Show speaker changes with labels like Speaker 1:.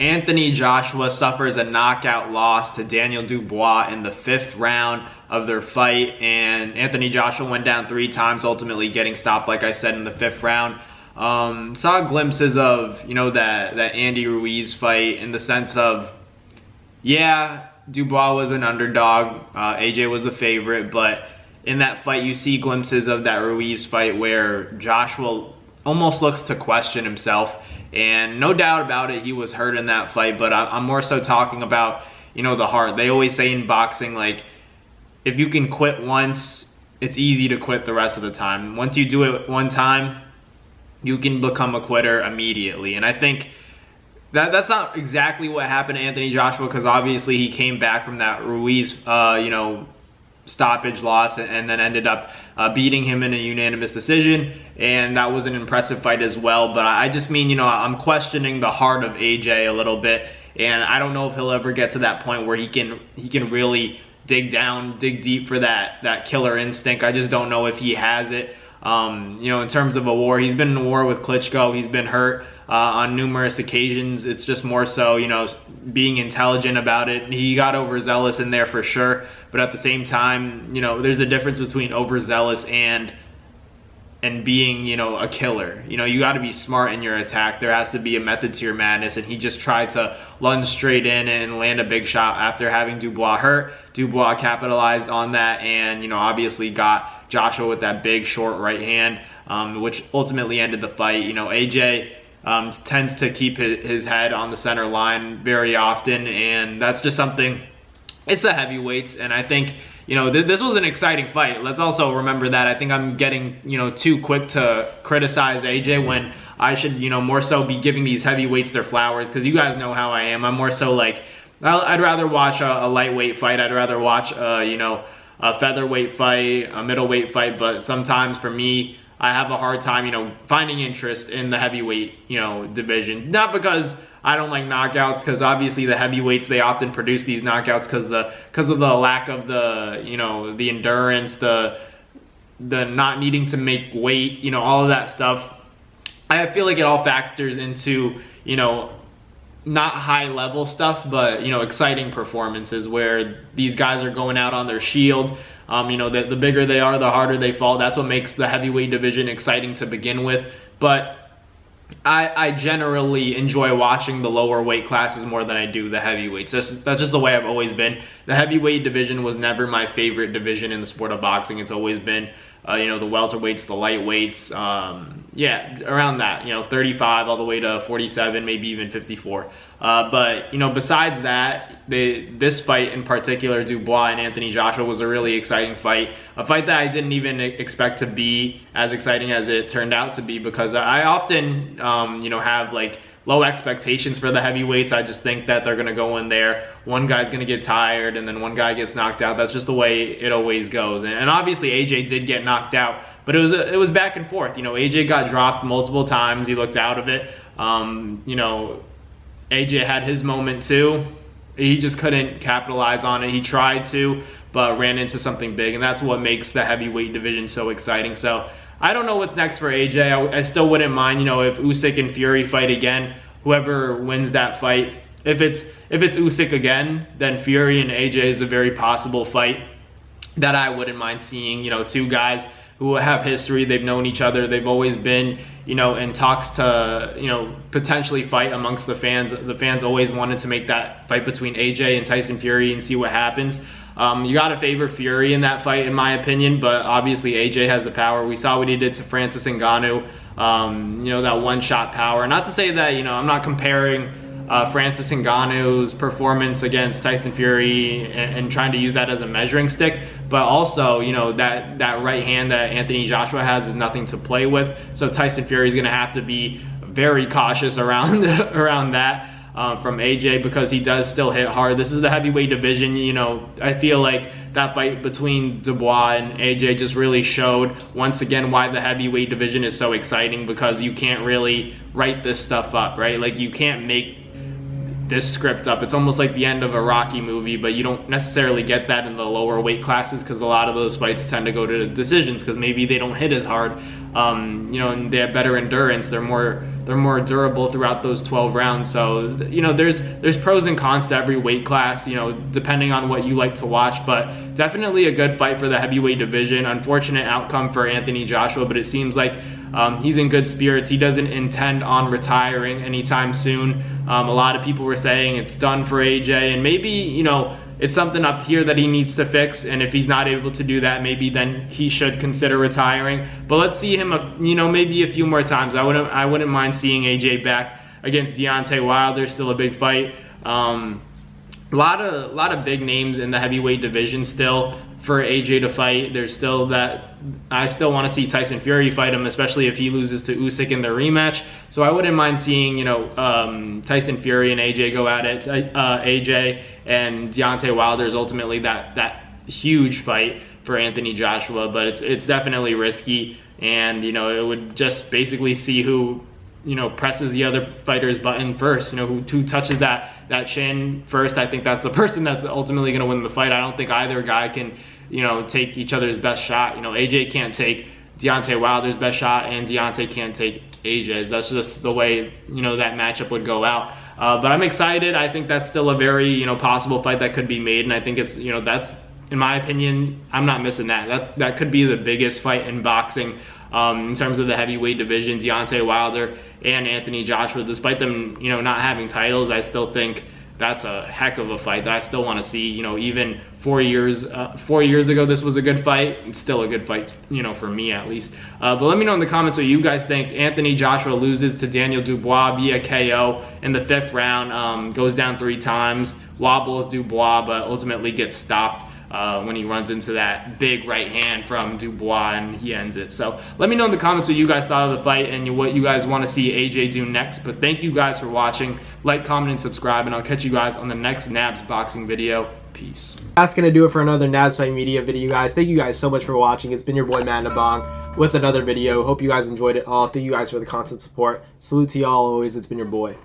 Speaker 1: Anthony Joshua suffers a knockout loss to Daniel Dubois in the 5th round of their fight, and Anthony Joshua went down 3 times, ultimately getting stopped, like I said, in the 5th round. Saw glimpses of, that Andy Ruiz fight in the sense of, yeah, Dubois was an underdog, AJ was the favorite, but in that fight you see glimpses of that Ruiz fight where Joshua almost looks to question himself. And no doubt about it, he was hurt in that fight, but I'm more so talking about, the heart. They always say in boxing, like, if you can quit once, it's easy to quit the rest of the time. Once you do it one time, you can become a quitter immediately. And I think that's not exactly what happened to Anthony Joshua, because obviously he came back from that Ruiz, stoppage loss and then ended up beating him in a unanimous decision, and that was an impressive fight as well. But I just mean, I'm questioning the heart of AJ a little bit, and I don't know if he'll ever get to that point where he can really dig deep for that killer instinct. I just don't know if he has it. In terms of a war, he's been in a war with Klitschko, he's been hurt on numerous occasions. It's just more so, being intelligent about it. He got overzealous in there for sure, but at the same time, there's a difference between overzealous and being, a killer. You got to be smart in your attack. There has to be a method to your madness, and he just tried to lunge straight in and land a big shot after having Dubois hurt. Dubois capitalized on that and, obviously got Joshua with that big short right hand, which ultimately ended the fight. AJ tends to keep his head on the center line very often, and that's just something. It's the heavyweights, and I think this was an exciting fight. Let's also remember that. I think I'm getting too quick to criticize AJ when I should more so be giving these heavyweights their flowers, because you guys know how I am. I'm more so like, I'd rather watch a lightweight fight. I'd rather watch a featherweight fight, a middleweight fight, but sometimes for me, I have a hard time, finding interest in the heavyweight, division. Not because I don't like knockouts, because obviously the heavyweights, they often produce these knockouts because of the lack of the, the endurance, the not needing to make weight, all of that stuff. I feel like it all factors into, not high level stuff, but, exciting performances where these guys are going out on their shield. The bigger they are, the harder they fall. That's what makes the heavyweight division exciting to begin with. But I generally enjoy watching the lower weight classes more than I do the heavyweights. That's just the way I've always been. The heavyweight division was never my favorite division in the sport of boxing. It's always been, the welterweights, the lightweights, around that, 35 all the way to 47, maybe even 54. But besides that, this fight in particular, Dubois and Anthony Joshua, was a really exciting fight. A fight that I didn't even expect to be as exciting as it turned out to be, because I often, have like low expectations for the heavyweights. I just think that they're going to go in there, one guy's going to get tired, and then one guy gets knocked out. That's just the way it always goes. And obviously AJ did get knocked out, but it was back and forth. AJ got dropped multiple times. He looked out of it. AJ had his moment too. He just couldn't capitalize on it. He tried to, but ran into something big, and that's what makes the heavyweight division so exciting. So I don't know what's next for AJ. I still wouldn't mind, if Usyk and Fury fight again, whoever wins that fight. If it's Usyk again, then Fury and AJ is a very possible fight that I wouldn't mind seeing. Two guys who have history, they've known each other, they've always been, in talks to, potentially fight amongst the fans. The fans always wanted to make that fight between AJ and Tyson Fury and see what happens. You gotta favor Fury in that fight, in my opinion, but obviously AJ has the power. We saw what he did to Francis Ngannou, that one-shot power. Not to say that, I'm not comparing Francis Ngannou's performance against Tyson Fury and trying to use that as a measuring stick, but also, that right hand that Anthony Joshua has is nothing to play with. So Tyson Fury is gonna have to be very cautious around that. From AJ, because he does still hit hard. This is the heavyweight division. I feel like that fight between Dubois and AJ just really showed once again why the heavyweight division is so exciting, because you can't really write this stuff up, right? Like, you can't make this script up. It's almost like the end of a Rocky movie, but you don't necessarily get that in the lower weight classes, because a lot of those fights tend to go to decisions because maybe they don't hit as hard, and they have better endurance. They're they're more durable throughout those 12 rounds. So, you know, there's pros and cons to every weight class, you know, depending on what you like to watch, but definitely a good fight for the heavyweight division. Unfortunate outcome for Anthony Joshua, but it seems like he's in good spirits. He doesn't intend on retiring anytime soon. A lot of people were saying it's done for AJ, and maybe, you know, it's something up here that he needs to fix, and if he's not able to do that, maybe then he should consider retiring. But let's see him, you know, maybe a few more times. I wouldn't mind seeing AJ back against Deontay Wilder. Still a big fight. A lot of big names in the heavyweight division still for AJ to fight. There's still that. I still want to see Tyson Fury fight him, especially if he loses to Usyk in the rematch. So I wouldn't mind seeing, you know, Tyson Fury and AJ go at it. AJ and Deontay Wilder is ultimately that huge fight for Anthony Joshua, but it's definitely risky, and, you know, it would just basically see who, you know, presses the other fighter's button first. You know, who touches that chin first. I think that's the person that's ultimately going to win the fight. I don't think either guy can, you know, take each other's best shot. You know, AJ can't take Deontay Wilder's best shot, and Deontay can't take AJ's. That's just the way, you know, that matchup would go out. But I'm excited. I think that's still a very, you know, possible fight that could be made, and I think it's, you know, that's, in my opinion, I'm not missing that. That could be the biggest fight in boxing in terms of the heavyweight division. Deontay Wilder and Anthony Joshua, despite them, you know, not having titles, I still think that's a heck of a fight that I still want to see. You know, even 4 years ago, this was a good fight. It's still a good fight, you know, for me at least. But let me know in the comments what you guys think. Anthony Joshua loses to Daniel Dubois via KO in the 5th round, goes down 3 times, wobbles Dubois, but ultimately gets stopped when he runs into that big right hand from Dubois, and he ends it. So let me know in the comments what you guys thought of the fight and what you guys want to see AJ do next. But thank you guys for watching. Like, comment, and subscribe, and I'll catch you guys on the next Nabs boxing video. Peace.
Speaker 2: That's going to do it for another Nabs Fight Media video, guys. Thank you guys so much for watching. It's been your boy, Matt Nabong, with another video. Hope you guys enjoyed it all. Thank you guys for the constant support. Salute to y'all always. It's been your boy.